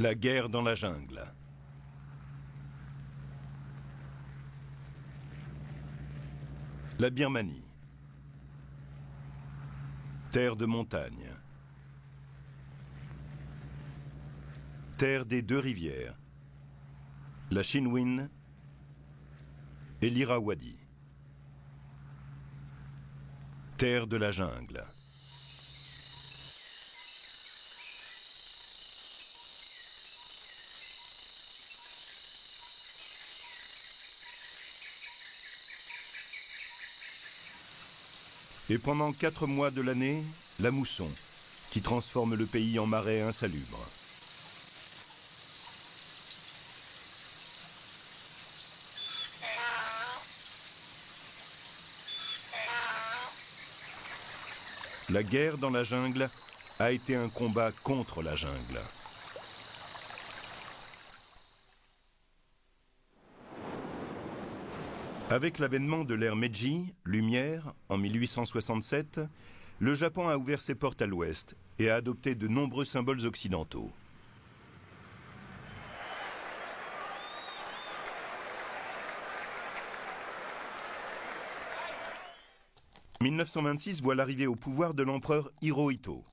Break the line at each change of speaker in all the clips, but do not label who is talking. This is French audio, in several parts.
La guerre dans la jungle. La Birmanie. Terre de montagne. Terre des deux rivières. La Chinwin et l'Irrawaddy. Terre de la jungle. Et pendant 4 mois de l'année, la mousson, qui transforme le pays en marais insalubre. La guerre dans la jungle a été un combat contre la jungle. Avec l'avènement de l'ère Meiji, Lumière, en 1867, le Japon a ouvert ses portes à l'ouest et a adopté de nombreux symboles occidentaux. « 1926 voit l'arrivée au pouvoir de l'empereur Hirohito.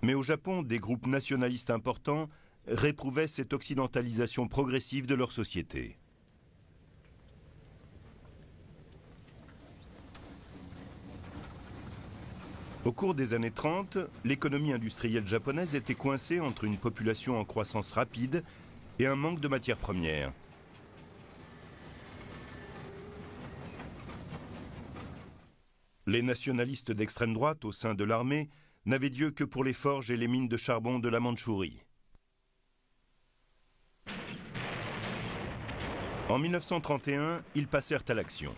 Mais au Japon, des groupes nationalistes importants réprouvaient cette occidentalisation progressive de leur société. Au cours des années 30, l'économie industrielle japonaise était coincée entre une population en croissance rapide et un manque de matières premières. Les nationalistes d'extrême droite au sein de l'armée n'avaient Dieu que pour les forges et les mines de charbon de la Mandchourie. En 1931, ils passèrent à l'action.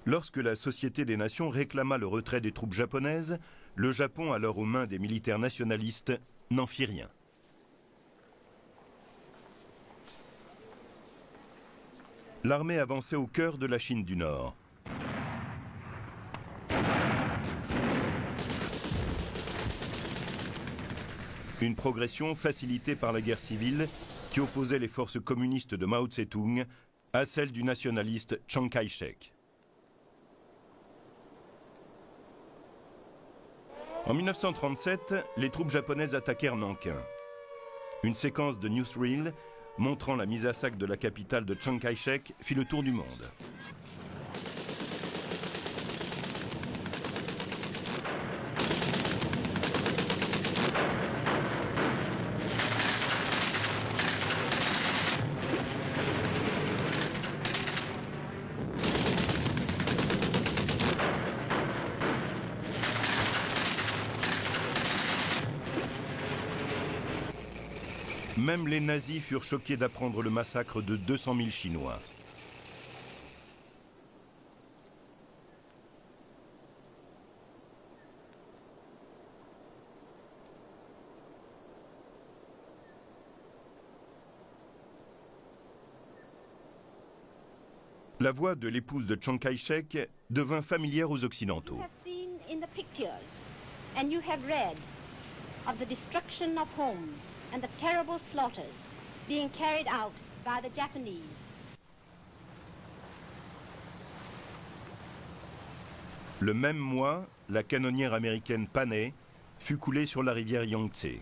Lorsque la Société des Nations réclama le retrait des troupes japonaises, le Japon, alors aux mains des militaires nationalistes, n'en fit rien. L'armée avançait au cœur de la Chine du Nord. Une progression facilitée par la guerre civile qui opposait les forces communistes de Mao Tse-tung à celles du nationaliste Chiang Kai-shek. En 1937, les troupes japonaises attaquèrent Nankin. Une séquence de newsreel montrant la mise à sac de la capitale de Chiang Kai-shek fit le tour du monde. Même les nazis furent choqués d'apprendre le massacre de 200 000 Chinois. La voix de l'épouse de Chiang Kai-shek devint familière aux Occidentaux.
You have seen in the pictures and you have read of the destruction of homes and the terrible slaughters being carried out by the Japanese.
Le même mois, la canonnière américaine Panay fut coulée sur la rivière Yangtze.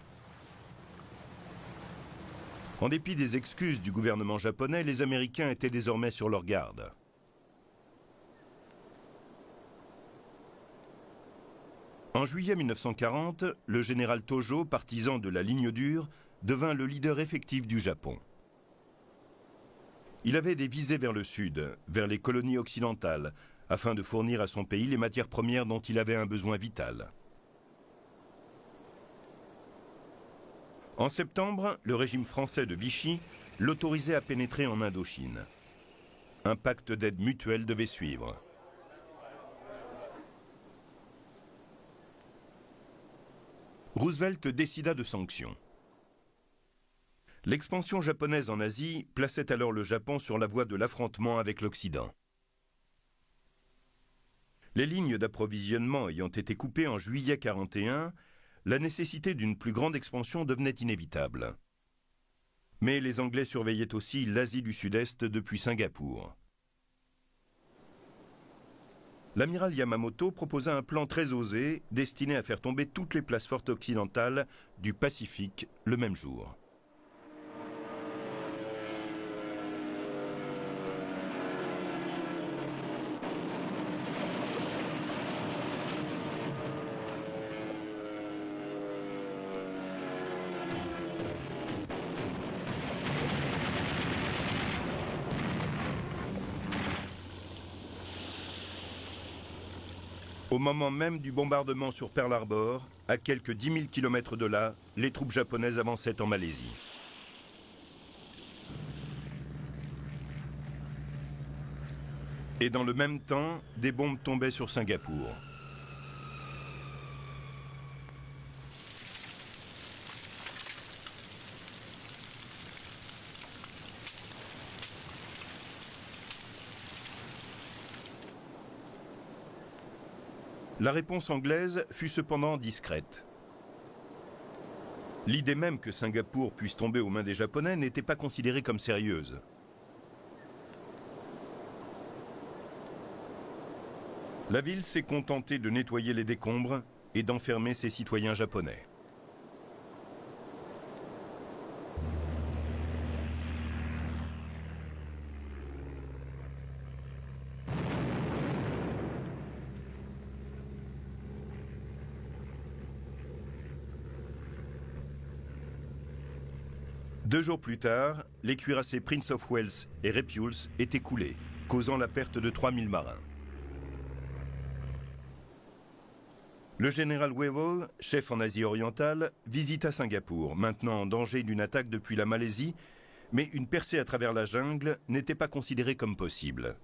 En dépit des excuses du gouvernement japonais, les Américains étaient désormais sur leur garde. En juillet 1940, le général Tojo, partisan de la ligne dure, devint le leader effectif du Japon. Il avait des visées vers le sud, vers les colonies occidentales, afin de fournir à son pays les matières premières dont il avait un besoin vital. En septembre, le régime français de Vichy l'autorisait à pénétrer en Indochine. Un pacte d'aide mutuelle devait suivre. Roosevelt décida de sanctions. L'expansion japonaise en Asie plaçait alors le Japon sur la voie de l'affrontement avec l'Occident. Les lignes d'approvisionnement ayant été coupées en juillet 1941, la nécessité d'une plus grande expansion devenait inévitable. Mais les Anglais surveillaient aussi l'Asie du Sud-Est depuis Singapour. L'amiral Yamamoto proposa un plan très osé destiné à faire tomber toutes les places fortes occidentales du Pacifique le même jour. Au moment même du bombardement sur Pearl Harbor, à quelques 10 000 km de là, les troupes japonaises avançaient en Malaisie. Et dans le même temps, des bombes tombaient sur Singapour. La réponse anglaise fut cependant discrète. L'idée même que Singapour puisse tomber aux mains des Japonais n'était pas considérée comme sérieuse. La ville s'est contentée de nettoyer les décombres et d'enfermer ses citoyens japonais. Deux jours plus tard, les cuirassés Prince of Wales et Repulse étaient coulés, causant la perte de 3000 marins. Le général Wavell, chef en Asie orientale, visita Singapour, maintenant en danger d'une attaque depuis la Malaisie, mais une percée à travers la jungle n'était pas considérée comme possible.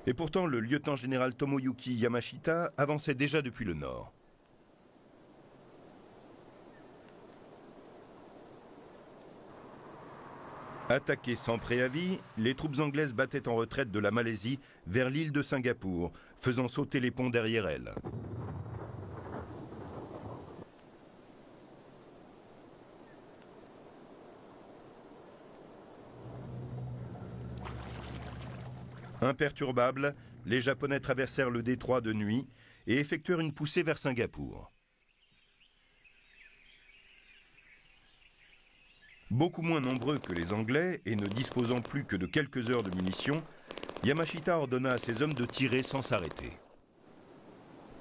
Et pourtant, le lieutenant-général Tomoyuki Yamashita avançait déjà depuis le nord. Attaquées sans préavis, les troupes anglaises battaient en retraite de la Malaisie vers l'île de Singapour, faisant sauter les ponts derrière elles. Imperturbables, les Japonais traversèrent le détroit de nuit et effectuèrent une poussée vers Singapour. Beaucoup moins nombreux que les Anglais et ne disposant plus que de quelques heures de munitions, Yamashita ordonna à ses hommes de tirer sans s'arrêter.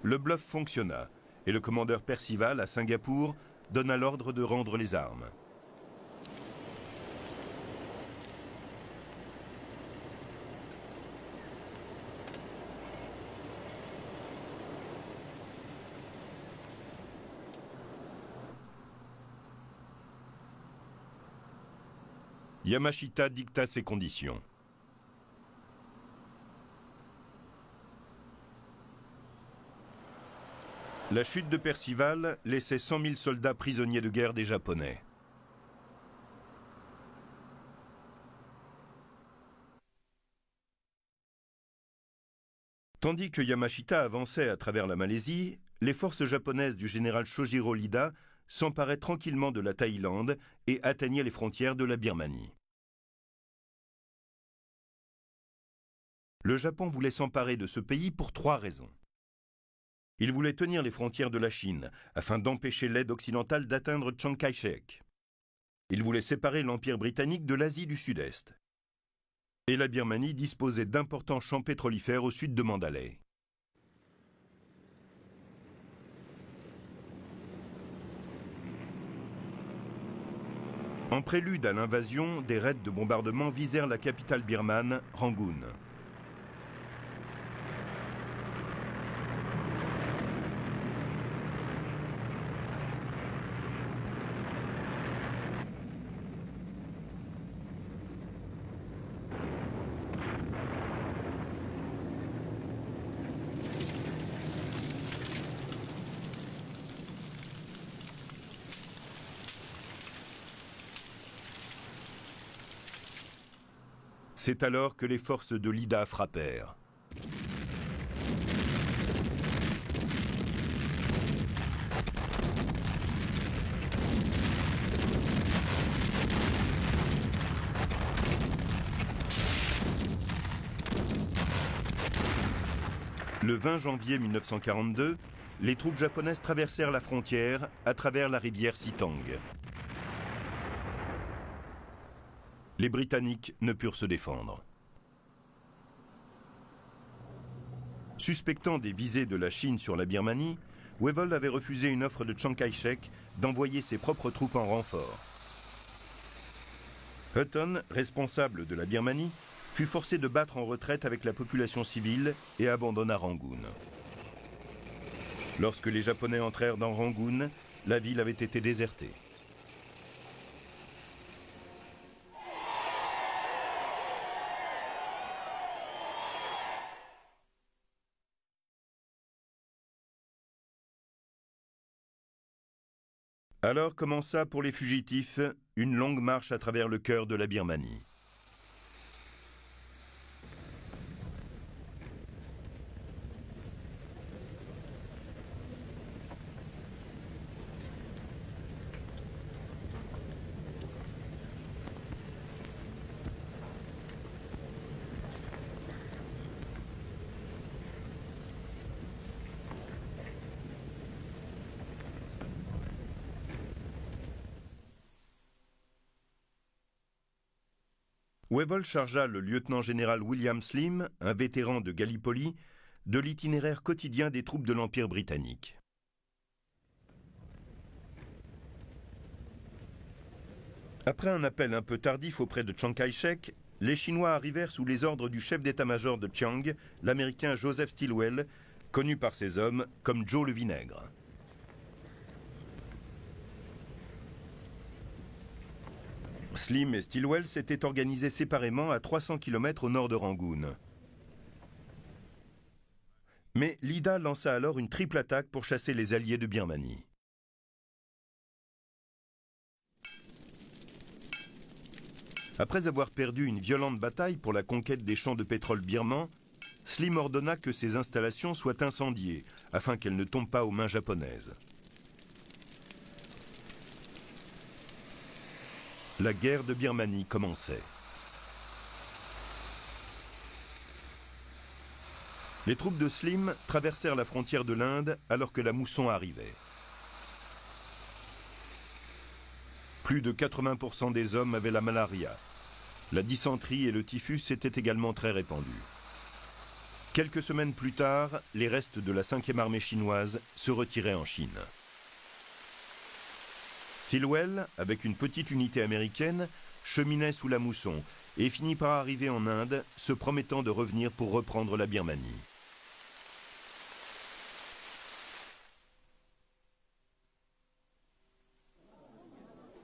Le bluff fonctionna et le commandeur Percival à Singapour donna l'ordre de rendre les armes. Yamashita dicta ses conditions. La chute de Percival laissait 100 000 soldats prisonniers de guerre des Japonais. Tandis que Yamashita avançait à travers la Malaisie, les forces japonaises du général Shojiro Iida s'emparaient tranquillement de la Thaïlande et atteignaient les frontières de la Birmanie. Le Japon voulait s'emparer de ce pays pour 3 raisons. Il voulait tenir les frontières de la Chine afin d'empêcher l'aide occidentale d'atteindre Chiang Kai-shek. Il voulait séparer l'Empire britannique de l'Asie du Sud-Est. Et la Birmanie disposait d'importants champs pétrolifères au sud de Mandalay. En prélude à l'invasion, des raids de bombardement visèrent la capitale birmane, Rangoon. C'est alors que les forces de l'Iida frappèrent. Le 20 janvier 1942, les troupes japonaises traversèrent la frontière à travers la rivière Sitang. Les Britanniques ne purent se défendre. Suspectant des visées de la Chine sur la Birmanie, Wavell avait refusé une offre de Chiang Kai-shek d'envoyer ses propres troupes en renfort. Hutton, responsable de la Birmanie, fut forcé de battre en retraite avec la population civile et abandonna Rangoon. Lorsque les Japonais entrèrent dans Rangoon, la ville avait été désertée. Alors commença pour les fugitifs une longue marche à travers le cœur de la Birmanie. Wavell chargea le lieutenant-général William Slim, un vétéran de Gallipoli, de l'itinéraire quotidien des troupes de l'Empire britannique. Après un appel un peu tardif auprès de Chiang Kai-shek, les Chinois arrivèrent sous les ordres du chef d'état-major de Chiang, l'Américain Joseph Stilwell, connu par ses hommes comme Joe le Vinaigre. Slim et Stilwell s'étaient organisés séparément à 300 km au nord de Rangoon. Mais l'Iida lança alors une triple attaque pour chasser les alliés de Birmanie. Après avoir perdu une violente bataille pour la conquête des champs de pétrole birmans, Slim ordonna que ces installations soient incendiées afin qu'elles ne tombent pas aux mains japonaises. La guerre de Birmanie commençait. Les troupes de Slim traversèrent la frontière de l'Inde alors que la mousson arrivait. Plus de 80% des hommes avaient la malaria. La dysenterie et le typhus étaient également très répandus. Quelques semaines plus tard, les restes de la 5e armée chinoise se retiraient en Chine. Stilwell, avec une petite unité américaine, cheminait sous la mousson et finit par arriver en Inde, se promettant de revenir pour reprendre la Birmanie.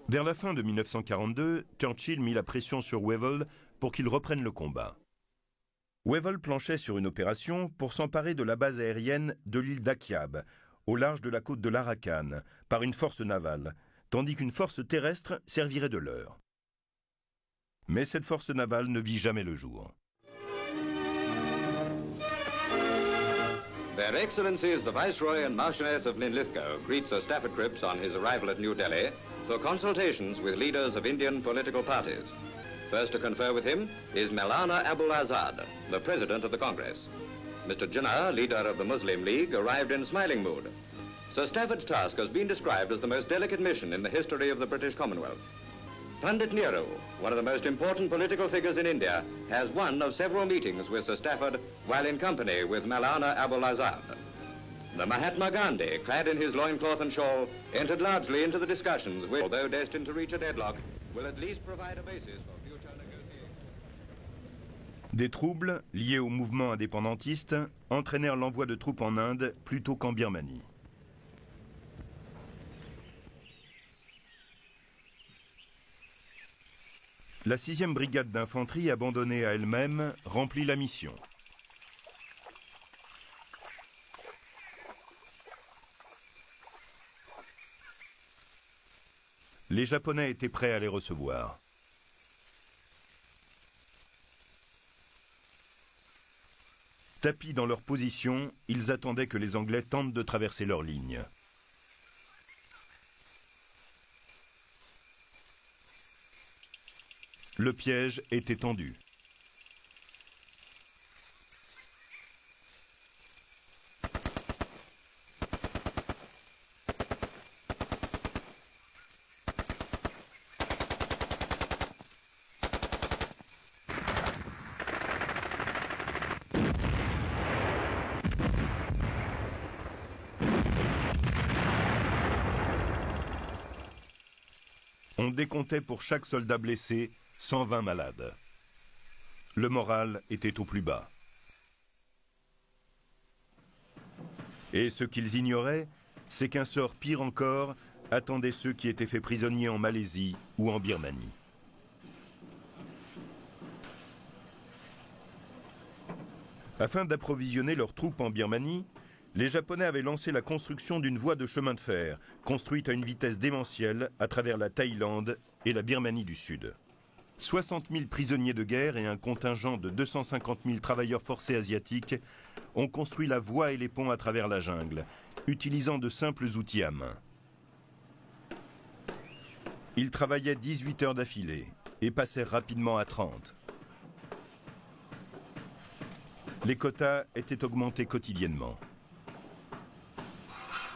Vers la fin de 1942, Churchill mit la pression sur Wavell pour qu'il reprenne le combat. Wavell planchait sur une opération pour s'emparer de la base aérienne de l'île d'Akyab, au large de la côte de l'Arakan, par une force navale, tandis qu'une force terrestre servirait de leurre. Mais cette force navale ne vit jamais le jour.
Their Excellencies the Viceroy and Marchioness of Linlithgow greet Sir Stafford Cripps on his arrival at New Delhi for consultations with leaders of Indian political parties. First to confer with him is Maulana Abul Azad, the President of the Congress. Mr. Jinnah, leader of the Muslim League, arrived in smiling mood. Sir Stafford's task has been described as the most delicate mission in the history of the British Commonwealth. Pandit Nehru, one of the most important political figures in India, has one of several meetings with Sir Stafford while in company with Maulana Abul Azad. The Mahatma Gandhi, clad in his loincloth and shawl, entered largely into the discussions which, although destined to reach a deadlock, will at least provide a basis for future negotiations.
Des troubles liés au mouvement indépendantiste entraînèrent l'envoi de troupes en Inde plutôt qu'en Birmanie. La 6e brigade d'infanterie, abandonnée à elle-même, remplit la mission. Les Japonais étaient prêts à les recevoir. Tapis dans leur position, ils attendaient que les Anglais tentent de traverser leur ligne. Le piège était tendu. On décomptait pour chaque soldat blessé 120 malades. Le moral était au plus bas. Et ce qu'ils ignoraient, c'est qu'un sort pire encore attendait ceux qui étaient faits prisonniers en Malaisie ou en Birmanie. Afin d'approvisionner leurs troupes en Birmanie, les Japonais avaient lancé la construction d'une voie de chemin de fer, construite à une vitesse démentielle à travers la Thaïlande et la Birmanie du Sud. 60 000 prisonniers de guerre et un contingent de 250 000 travailleurs forcés asiatiques ont construit la voie et les ponts à travers la jungle, utilisant de simples outils à main. Ils travaillaient 18 heures d'affilée et passèrent rapidement à 30. Les quotas étaient augmentés quotidiennement.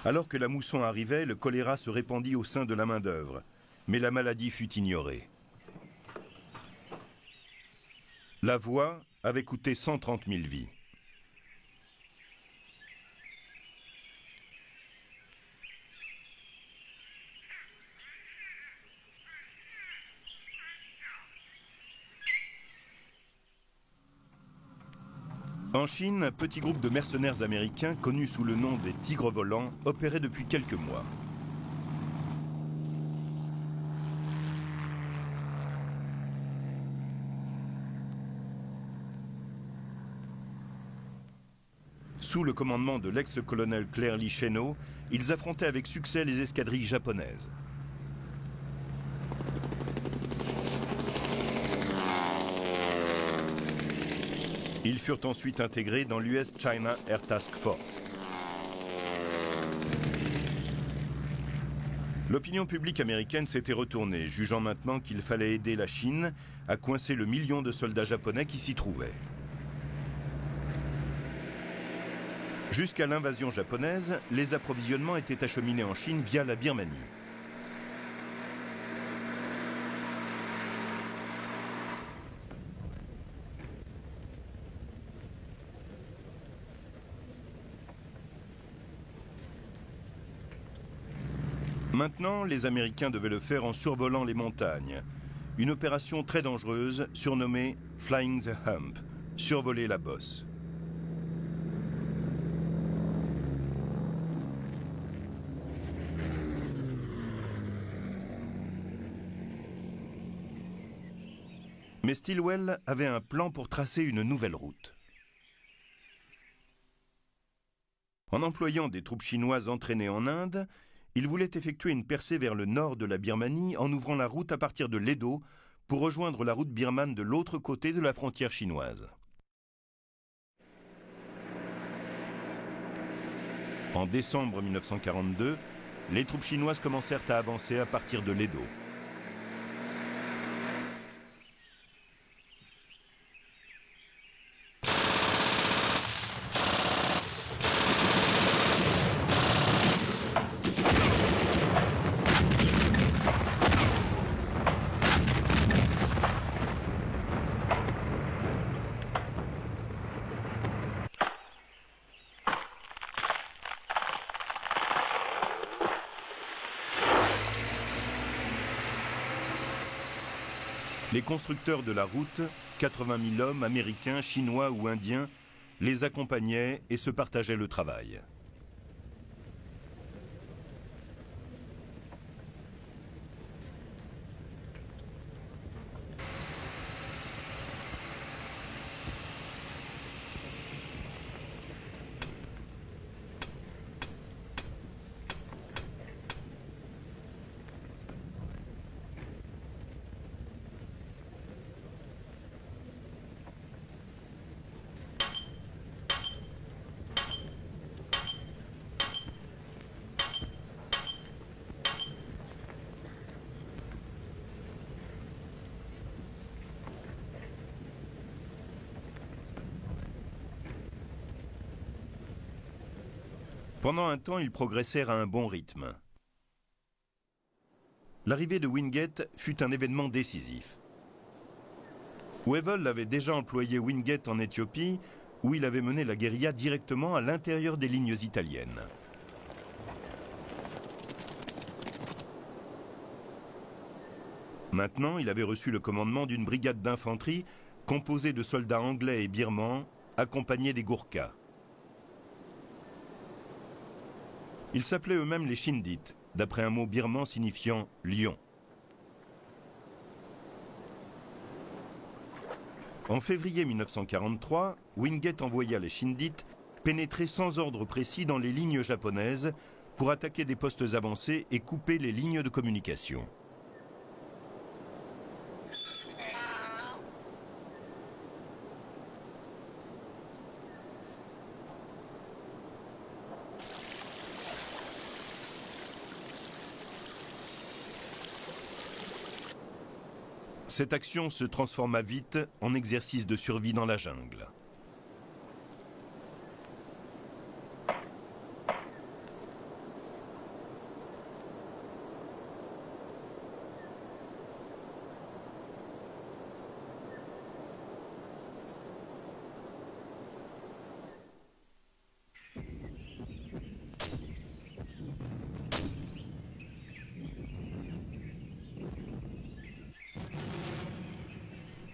Alors que la mousson arrivait, le choléra se répandit au sein de la main-d'œuvre, mais la maladie fut ignorée. La voie avait coûté 130 000 vies. En Chine, un petit groupe de mercenaires américains, connus sous le nom des Tigres volants, opérait depuis quelques mois. Sous le commandement de l'ex-colonel Claire Lee Chennault, ils affrontaient avec succès les escadrilles japonaises. Ils furent ensuite intégrés dans l'US China Air Task Force. L'opinion publique américaine s'était retournée, jugeant maintenant qu'il fallait aider la Chine à coincer le million de soldats japonais qui s'y trouvaient. Jusqu'à l'invasion japonaise, les approvisionnements étaient acheminés en Chine via la Birmanie. Maintenant, les Américains devaient le faire en survolant les montagnes. Une opération très dangereuse, surnommée « Flying the Hump », survoler la bosse. Mais Stilwell avait un plan pour tracer une nouvelle route. En employant des troupes chinoises entraînées en Inde, il voulait effectuer une percée vers le nord de la Birmanie en ouvrant la route à partir de l'Edo pour rejoindre la route birmane de l'autre côté de la frontière chinoise. En décembre 1942, les troupes chinoises commencèrent à avancer à partir de l'Edo. Les constructeurs de la route, 80 000 hommes, américains, chinois ou indiens, les accompagnaient et se partageaient le travail. Pendant un temps, ils progressèrent à un bon rythme. L'arrivée de Wingate fut un événement décisif. Wavell avait déjà employé Wingate en Éthiopie, où il avait mené la guérilla directement à l'intérieur des lignes italiennes. Maintenant, il avait reçu le commandement d'une brigade d'infanterie composée de soldats anglais et birmans, accompagnés des Gourkhas. Ils s'appelaient eux-mêmes les Shindites, d'après un mot birman signifiant « lion ». En février 1943, Wingate envoya les Shindites pénétrer sans ordre précis dans les lignes japonaises pour attaquer des postes avancés et couper les lignes de communication. Cette action se transforma vite en exercice de survie dans la jungle.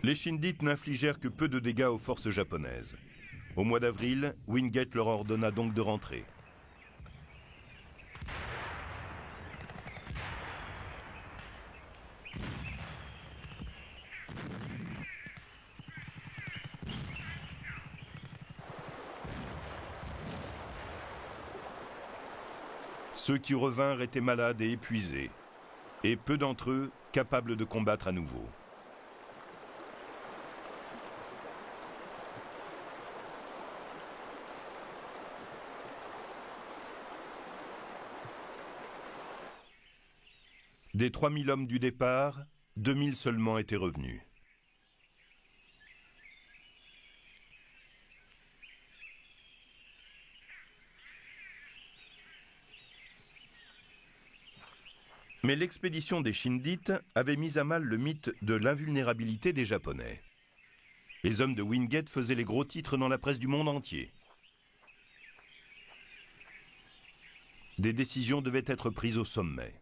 Les Shindites n'infligèrent que peu de dégâts aux forces japonaises. Au mois d'avril, Wingate leur ordonna donc de rentrer. Ceux qui revinrent étaient malades et épuisés, et peu d'entre eux capables de combattre à nouveau. Des 3000 hommes du départ, 2000 seulement étaient revenus. Mais l'expédition des Shindites avait mis à mal le mythe de l'invulnérabilité des Japonais. Les hommes de Wingate faisaient les gros titres dans la presse du monde entier. Des décisions devaient être prises au sommet.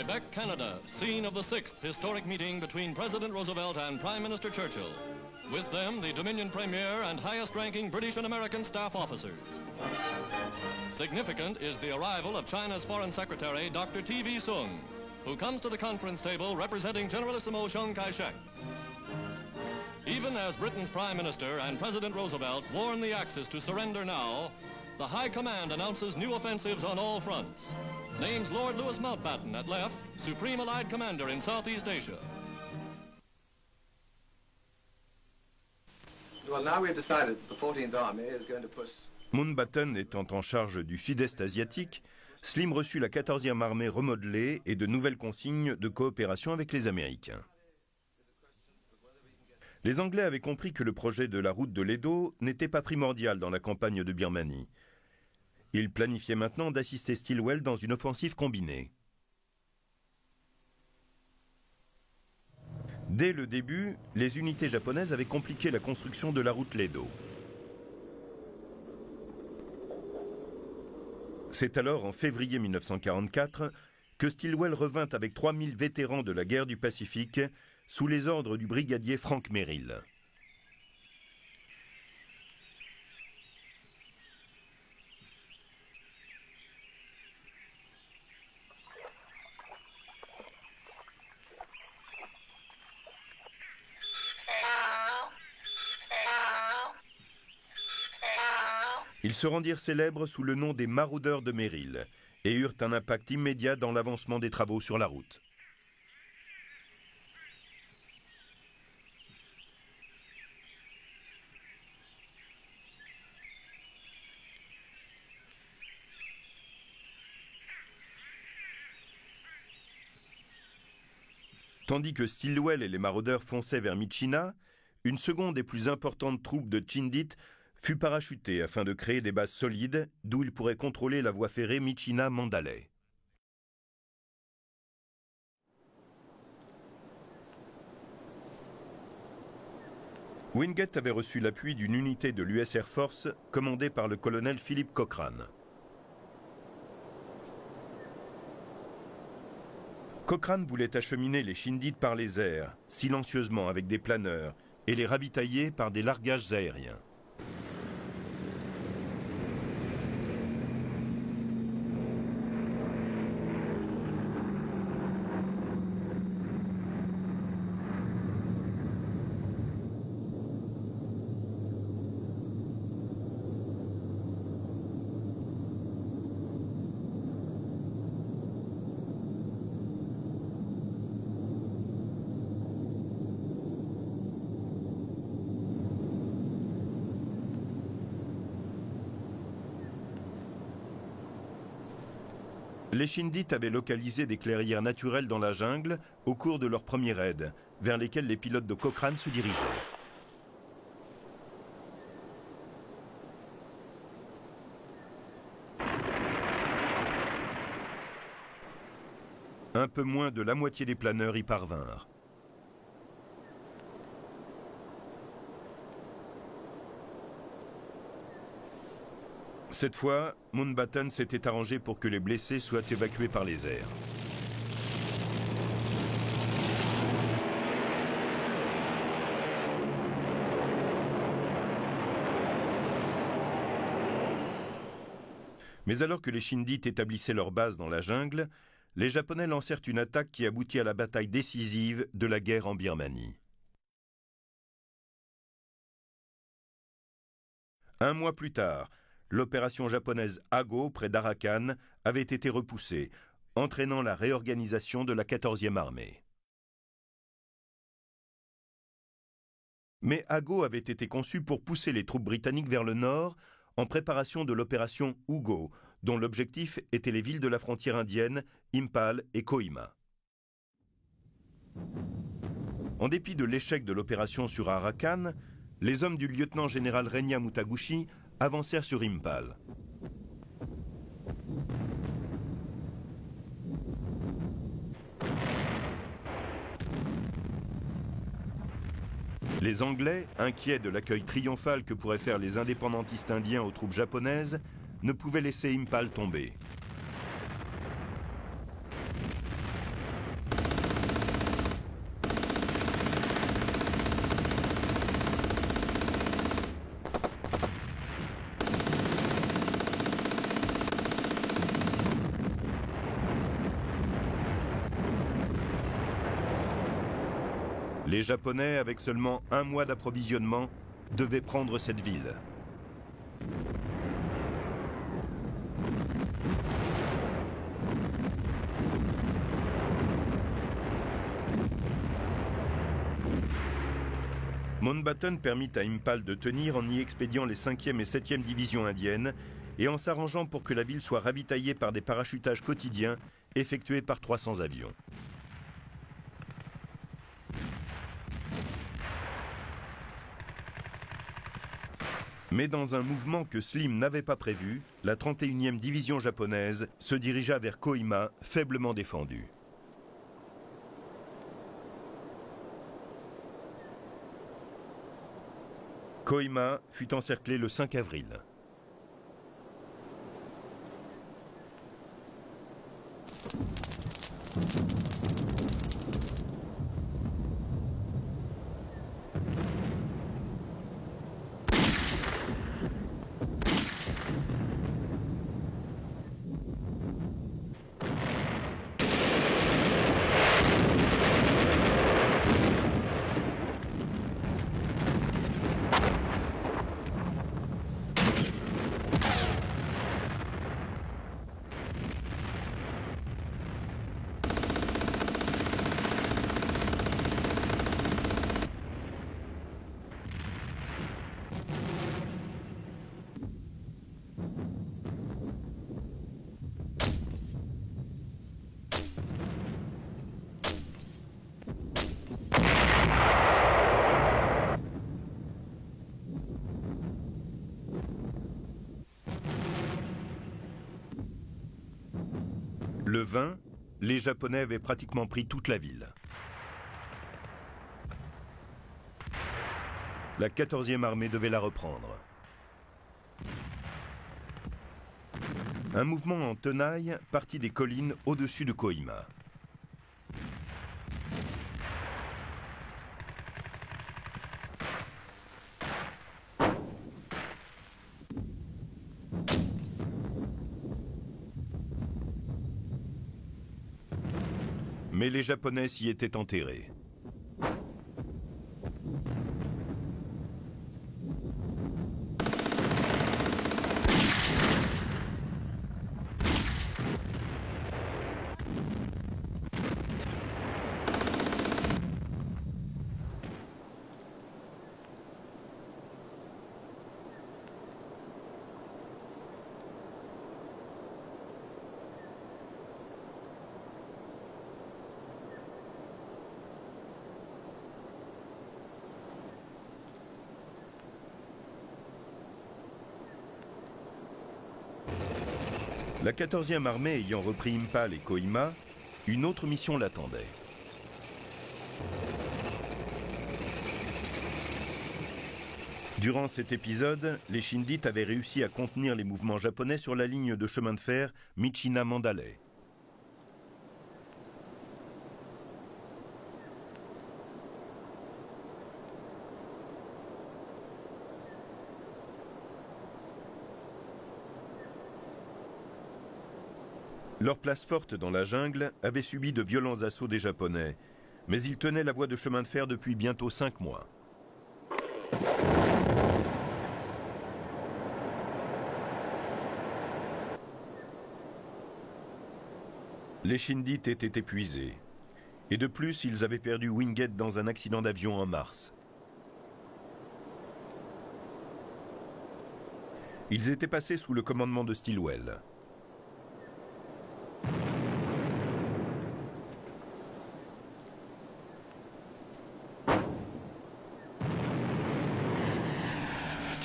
Quebec, Canada, scene of the 6th historic meeting between President Roosevelt and Prime Minister Churchill. With them, the Dominion Premier and highest-ranking British and American staff officers. Significant is the arrival of China's Foreign Secretary, Dr. T.V. Soong, who comes to the conference table representing Generalissimo Chiang Kai-shek. Even as Britain's Prime Minister and President Roosevelt warn the Axis to surrender now, the High Command announces new offensives on all fronts. Names Lord Louis Mountbatten at left, Supreme Allied Commander in Southeast Asia.
Well, now we've decided that the 14th Army is going to push...
Mountbatten étant en charge du sud-est asiatique, Slim reçut la 14e armée remodelée et de nouvelles consignes de coopération avec les Américains. Les Anglais avaient compris que le projet de la route de l'Edo n'était pas primordial dans la campagne de Birmanie. Ils planifiaient maintenant d'assister Stilwell dans une offensive combinée. Dès le début, les unités japonaises avaient compliqué la construction de la route l'Edo. C'est alors en février 1944 que Stilwell revint avec 3000 vétérans de la guerre du Pacifique sous les ordres du brigadier Frank Merrill. Ils se rendirent célèbres sous le nom des maraudeurs de Merrill et eurent un impact immédiat dans l'avancement des travaux sur la route. Tandis que Stilwell et les maraudeurs fonçaient vers Myitkyina, une seconde et plus importante troupe de Chindit fut parachutée afin de créer des bases solides d'où ils pourraient contrôler la voie ferrée Myitkyina-Mandalay. Wingate avait reçu l'appui d'une unité de l'US Air Force commandée par le colonel Philip Cochrane. Cochrane voulait acheminer les Chindit par les airs, silencieusement avec des planeurs, et les ravitailler par des largages aériens. Les Chindit avaient localisé des clairières naturelles dans la jungle au cours de leur premier raid, vers lesquelles les pilotes de Cochrane se dirigeaient. Un peu moins de la moitié des planeurs y parvinrent. Cette fois, Mountbatten s'était arrangé pour que les blessés soient évacués par les airs. Mais alors que les Chindit établissaient leur base dans la jungle, les Japonais lancèrent une attaque qui aboutit à la bataille décisive de la guerre en Birmanie. Un mois plus tard, l'opération japonaise Ago, près d'Arakan, avait été repoussée, entraînant la réorganisation de la 14e armée. Mais Ago avait été conçu pour pousser les troupes britanniques vers le nord, en préparation de l'opération Ugo, dont l'objectif était les villes de la frontière indienne, Impal et Kohima. En dépit de l'échec de l'opération sur Arakan, les hommes du lieutenant-général Renya Mutaguchi avancèrent sur Impal. Les Anglais, inquiets de l'accueil triomphal que pourraient faire les indépendantistes indiens aux troupes japonaises, ne pouvaient laisser Impal tomber. Les Japonais, avec seulement un mois d'approvisionnement, devaient prendre cette ville. Mountbatten permit à Impal de tenir en y expédiant les 5e et 7e divisions indiennes et en s'arrangeant pour que la ville soit ravitaillée par des parachutages quotidiens effectués par 300 avions. Mais dans un mouvement que Slim n'avait pas prévu, la 31e division japonaise se dirigea vers Kohima, faiblement défendue. Kohima fut encerclée le 5 avril. Le 20, les Japonais avaient pratiquement pris toute la ville. La 14e armée devait la reprendre. Un mouvement en tenaille partit des collines au-dessus de Kohima. Mais les Japonais s'y étaient enterrés. La 14e armée ayant repris Impal et Kohima, une autre mission l'attendait. Durant cet épisode, les Shindites avaient réussi à contenir les mouvements japonais sur la ligne de chemin de fer Michina-Mandalay. Leur place forte dans la jungle avait subi de violents assauts des Japonais, mais ils tenaient la voie de chemin de fer depuis bientôt 5 mois. Les Shindites étaient épuisés, et de plus ils avaient perdu Wingate dans un accident d'avion en mars. Ils étaient passés sous le commandement de Stilwell.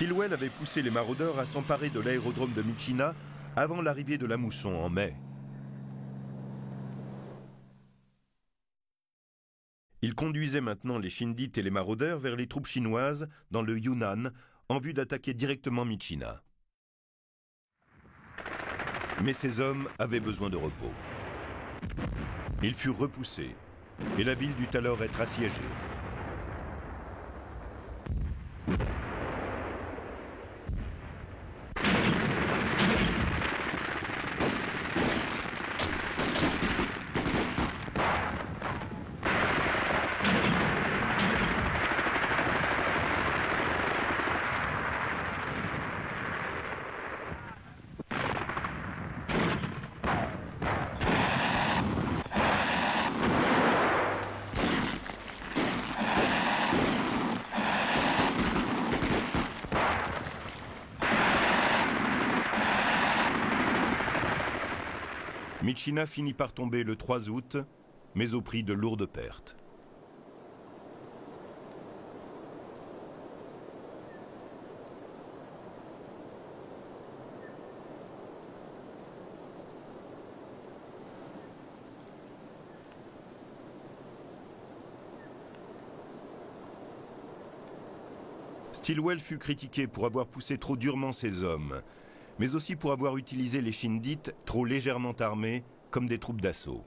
Stilwell avait poussé les maraudeurs à s'emparer de l'aérodrome de Michina avant l'arrivée de la mousson en mai. Il conduisait maintenant les Shindites et les maraudeurs vers les troupes chinoises dans le Yunnan en vue d'attaquer directement Michina. Mais ces hommes avaient besoin de repos. Ils furent repoussés et la ville dut alors être assiégée. Myitkyina finit par tomber le 3 août, mais au prix de lourdes pertes. Stilwell fut critiqué pour avoir poussé trop durement ses hommes, mais aussi pour avoir utilisé les Shindites trop légèrement armés comme des troupes d'assaut.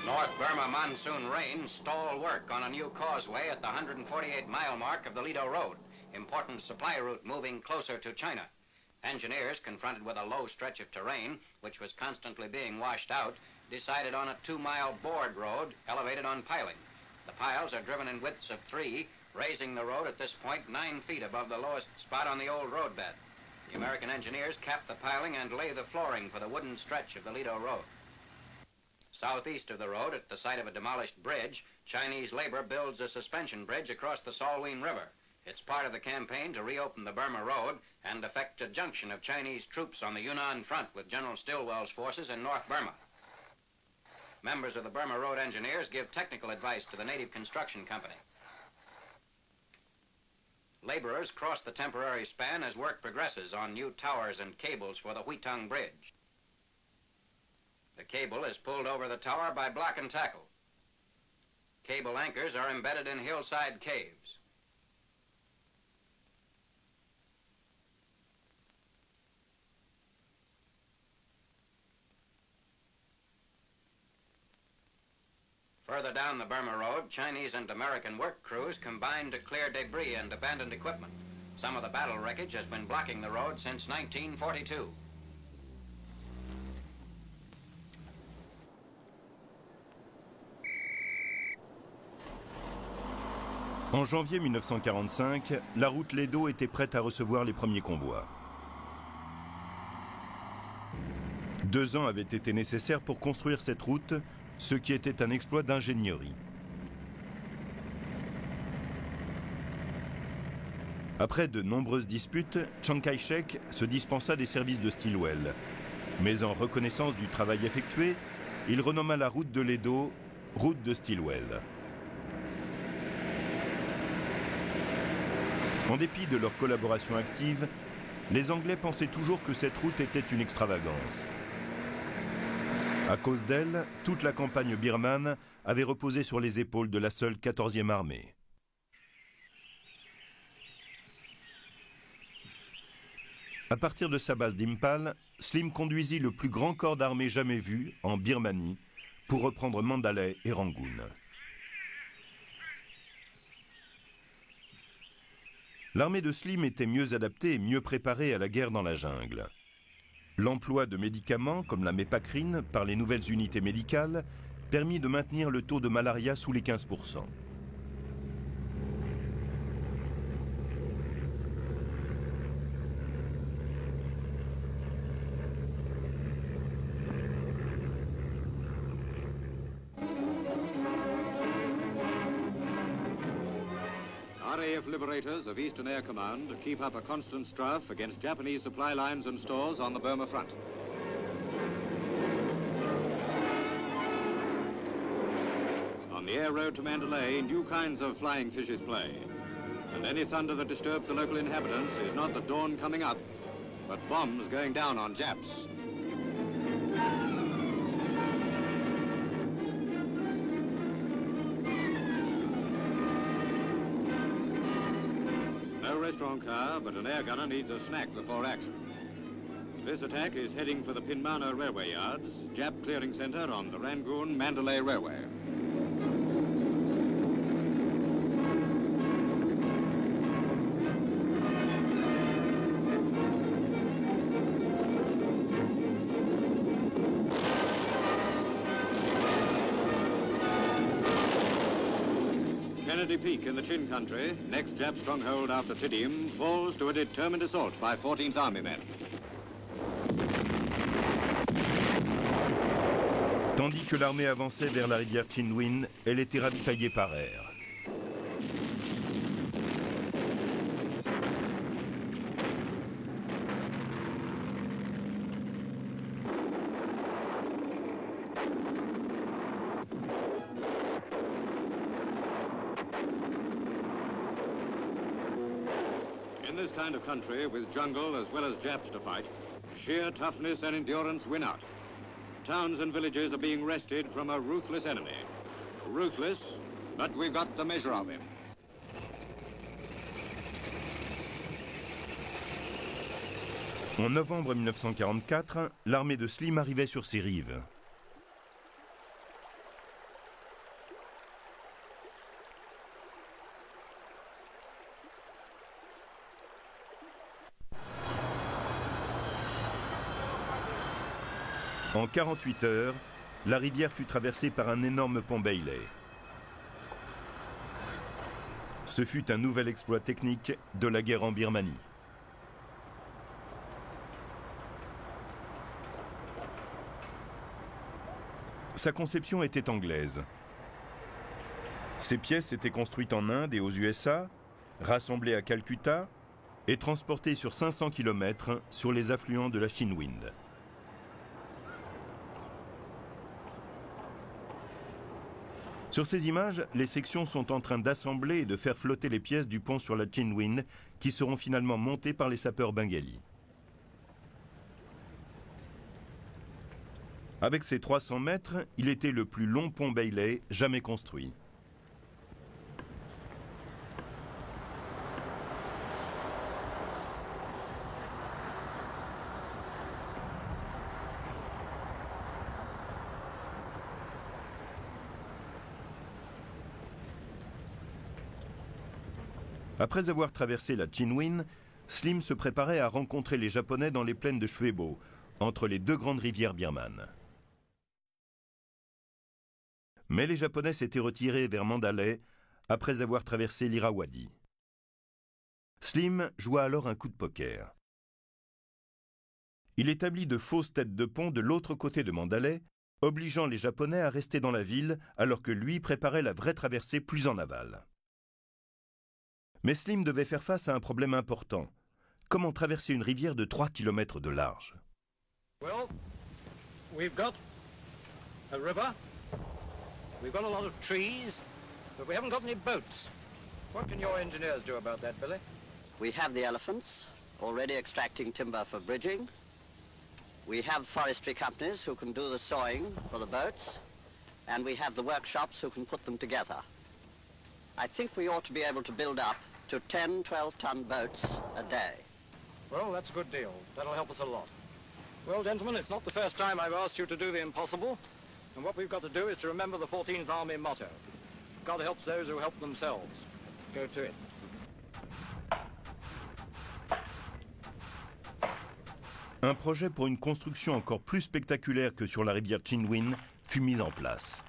North Burma monsoon rain stall work on a new causeway at the 148-mile mark of the Lido Road, important supply route moving closer to China. Engineers, confronted with a low stretch of terrain, which was constantly being washed out, decided on a 2-mile board road elevated on piling. The piles are driven in widths of 3, raising the road at this point 9 feet above the lowest spot on the old roadbed. The American engineers cap the piling and lay the flooring for the wooden stretch of the Lido Road. Southeast of the road, at the site of a demolished bridge, Chinese labor builds a suspension bridge across the Salween River. It's part of the campaign to reopen the Burma Road and effect a junction of Chinese troops on the Yunnan front with General Stilwell's forces in North Burma. Members of the Burma Road engineers give technical advice to the native construction company. Laborers cross the temporary span as work progresses on new towers and cables for the Huitong Bridge. The cable is pulled over the tower by block and tackle. Cable anchors are embedded in hillside caves. Further down the Burma Road, Chinese and American work crews combine to clear debris and abandoned equipment. Some of the battle wreckage has been blocking the road since 1942.
En janvier 1945, la route Ledo était prête à recevoir les premiers convois. 2 ans avaient été nécessaires pour construire cette route, ce qui était un exploit d'ingénierie. Après de nombreuses disputes, Chiang Kai-shek se dispensa des services de Stilwell. Mais en reconnaissance du travail effectué, il renomma la route de Ledo « route de Stilwell ». En dépit de leur collaboration active, les Anglais pensaient toujours que cette route était une extravagance. À cause d'elle, toute la campagne birmane avait reposé sur les épaules de la seule 14e armée. À partir de sa base d'Impal, Slim conduisit le plus grand corps d'armée jamais vu en Birmanie pour reprendre Mandalay et Rangoon. L'armée de Slim était mieux adaptée et mieux préparée à la guerre dans la jungle. L'emploi de médicaments comme la mépacrine par les nouvelles unités médicales permit de maintenir le taux de malaria sous les 15%.
RAF liberators of Eastern Air Command keep up a constant strife against Japanese supply lines and stores on the Burma front. On the air road to Mandalay, new kinds of flying fishes play. And any thunder that disturbs the local inhabitants is not the dawn coming up, but bombs going down on Japs. Restaurant car, but an air gunner needs a snack before action. This attack is heading for the Pinmana Railway Yards, Jap Clearing Center on the Rangoon-Mandalay Railway. Kennedy Peak in the Chin country, next Jap stronghold after Tidium, falls to a determined assault by 14th Army men.
Tandis que l'armée avançait vers la rivière Chinwin, elle était ravitaillée par air.
In this kind of country, with jungle as well as Japs to fight, sheer toughness and endurance win out. Towns and villages are being wrested from a ruthless enemy. Ruthless, but we've got the measure of him.
En novembre 1944, l'armée de Slim arrivait sur ses rives. En 48 heures, la rivière fut traversée par un énorme pont Bailey. Ce fut un nouvel exploit technique de la guerre en Birmanie. Sa conception était anglaise. Ces pièces étaient construites en Inde et aux USA, rassemblées à Calcutta et transportées sur 500 km sur les affluents de la Chinwind. Sur ces images, les sections sont en train d'assembler et de faire flotter les pièces du pont sur la Chinwind qui seront finalement montées par les sapeurs bengalis. Avec ses 300 mètres, il était le plus long pont Bailey jamais construit. Après avoir traversé la Chinwin, Slim se préparait à rencontrer les Japonais dans les plaines de Chwebo, entre les deux grandes rivières birmanes. Mais les Japonais s'étaient retirés vers Mandalay après avoir traversé l'Irrawaddy. Slim joua alors un coup de poker. Il établit de fausses têtes de pont de l'autre côté de Mandalay, obligeant les Japonais à rester dans la ville alors que lui préparait la vraie traversée plus en aval. Mais Slim devait faire face à un problème important. Comment traverser une rivière de 3 km de large?
Well, we've got a river, we've got a lot of trees, but we haven't got any boats. What can your engineers do about that, Billy?
We have the elephants, already extracting timber for bridging. We have forestry companies who can do the sawing for the boats, and we have the workshops who can put them together. I think we ought to be able to build up to 10, 12-ton boats a day.
Well, that's a good deal. That'll help us a lot. Well, gentlemen, it's not the first time I've asked you to do the impossible, and what we've got to do is to remember the 14th Army motto. God helps those who help themselves. Go to it.
Un projet pour une construction encore plus spectaculaire que sur la rivière Chinwin fut mis en place.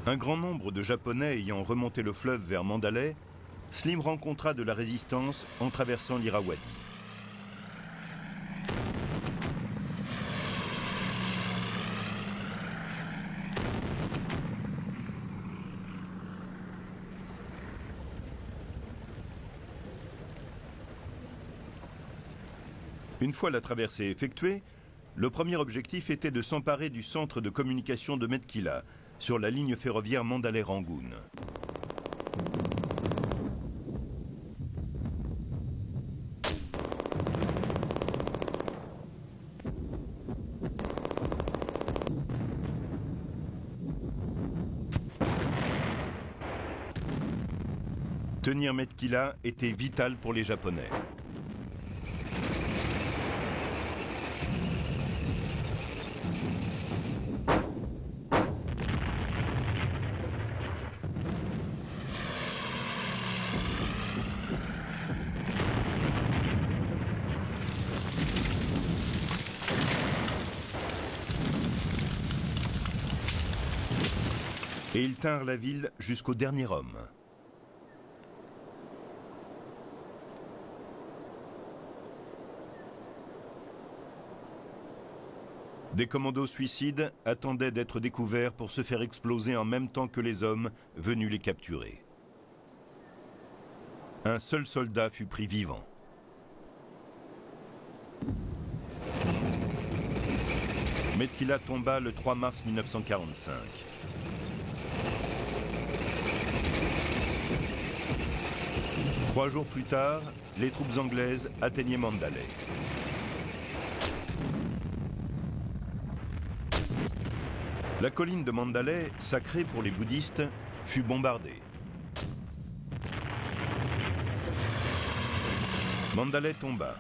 Un grand nombre de Japonais ayant remonté le fleuve vers Mandalay, Slim rencontra de la résistance en traversant l'Irrawaddy. Une fois la traversée effectuée, le premier objectif était de s'emparer du centre de communication de Metkila, sur la ligne ferroviaire Mandalay-Rangoon. Tenir Metkila était vital pour les Japonais. Et ils tinrent la ville jusqu'au dernier homme. Des commandos suicides attendaient d'être découverts pour se faire exploser en même temps que les hommes venus les capturer. Un seul soldat fut pris vivant. Metkila tomba le 3 mars 1945. Trois jours plus tard, les troupes anglaises atteignaient Mandalay. La colline de Mandalay, sacrée pour les bouddhistes, fut bombardée. Mandalay tomba,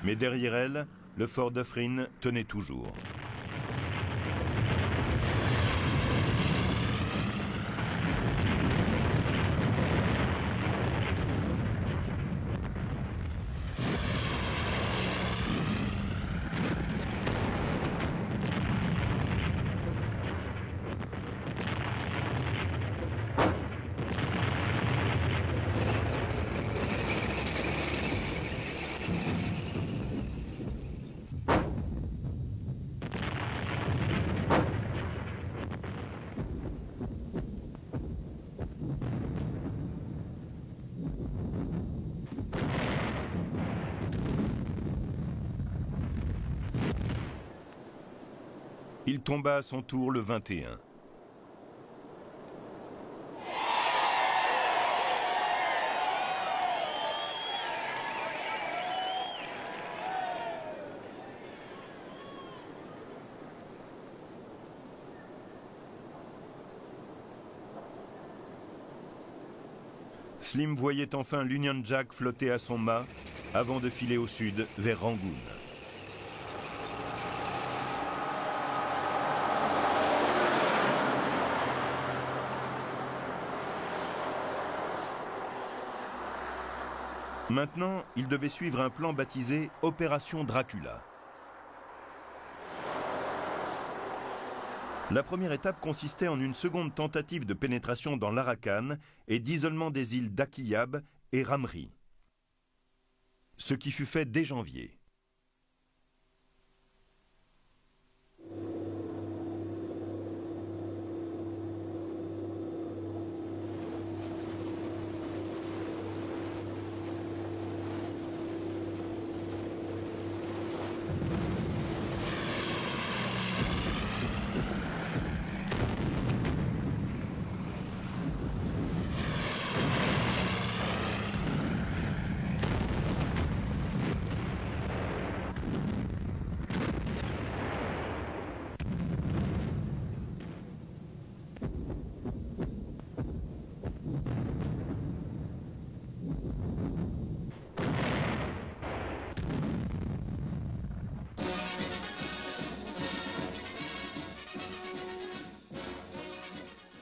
mais derrière elle, le fort d'Afrin tenait toujours. Il tomba à son tour le 21. Slim voyait enfin l'Union Jack flotter à son mât avant de filer au sud vers Rangoon. Maintenant, il devait suivre un plan baptisé Opération Dracula. La première étape consistait en une seconde tentative de pénétration dans l'Arakan et d'isolement des îles d'Aqiyab et Ramri. Ce qui fut fait dès janvier.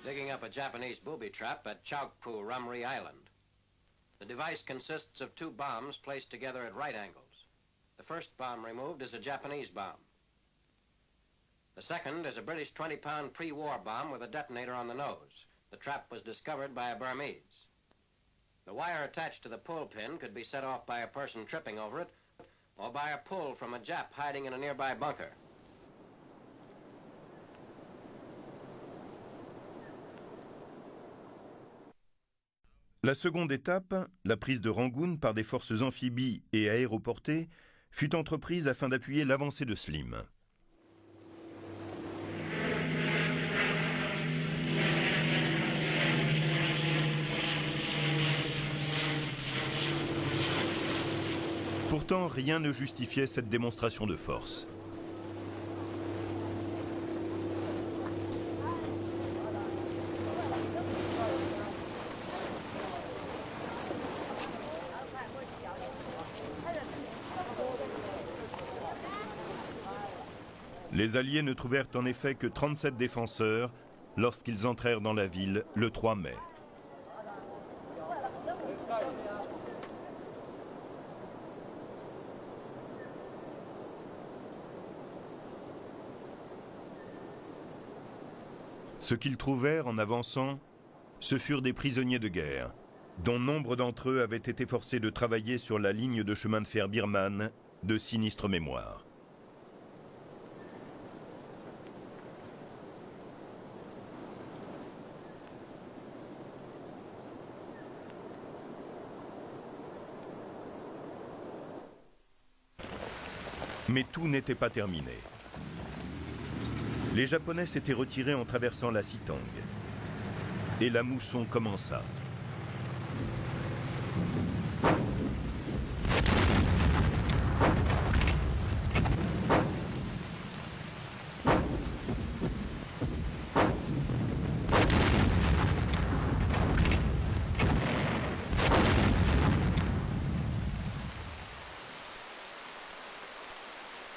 Digging up a Japanese booby trap at Chaukpu, Ramri Island. The device consists of two bombs placed together at right angles. The first bomb removed is a Japanese bomb. The second is a British 20-pound pre-war bomb with a detonator on the nose. The trap was discovered by a Burmese. The wire attached to the pull pin could be set off by a person tripping over it or by a pull from a Jap hiding in a nearby bunker.
La seconde étape, la prise de Rangoon par des forces amphibies et aéroportées, fut entreprise afin d'appuyer l'avancée de Slim. Pourtant, rien ne justifiait cette démonstration de force. Les Alliés ne trouvèrent en effet que 37 défenseurs lorsqu'ils entrèrent dans la ville le 3 mai. Ce qu'ils trouvèrent en avançant, ce furent des prisonniers de guerre, dont nombre d'entre eux avaient été forcés de travailler sur la ligne de chemin de fer birmane de sinistre mémoire. Mais tout n'était pas terminé. Les Japonais s'étaient retirés en traversant la Sitang. Et la mousson commença.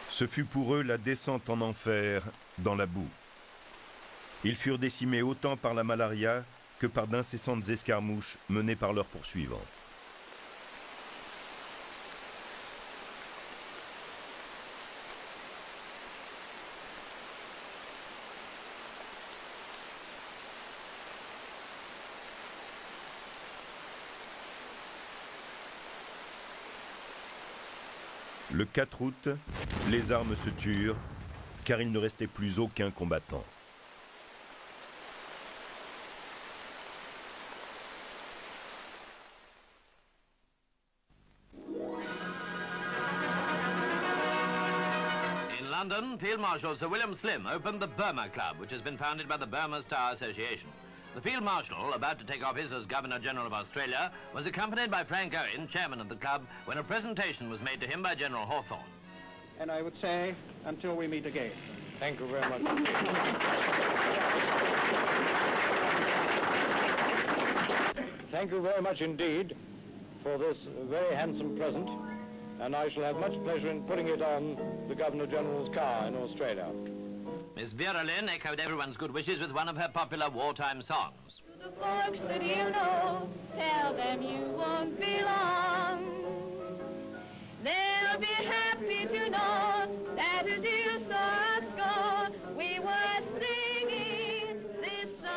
Ce fut pour eux la descente en enfer dans la boue. Ils furent décimés autant par la malaria que par d'incessantes escarmouches menées par leurs poursuivants. Le 4 août, les armes se turent, car il ne restait plus aucun combattant.
In London, Field Marshal Sir William Slim opened the Burma Club, which has been founded by the Burma Star Association. The Field Marshal, about to take office as Governor-General of Australia, was accompanied by Frank Owen, chairman of the club, when a presentation was made to him by General Hawthorne.
And I would say, until we meet again. Thank you very much. Thank you very much indeed for this very handsome present, and I shall have much pleasure in putting it on the Governor-General's car in Australia.
Miss Vera Lynn echoed everyone's good wishes with one of her popular wartime songs.
To the folks that you know, tell them you won't be long. They'll be happy to know that as you saw us go, we were singing this song.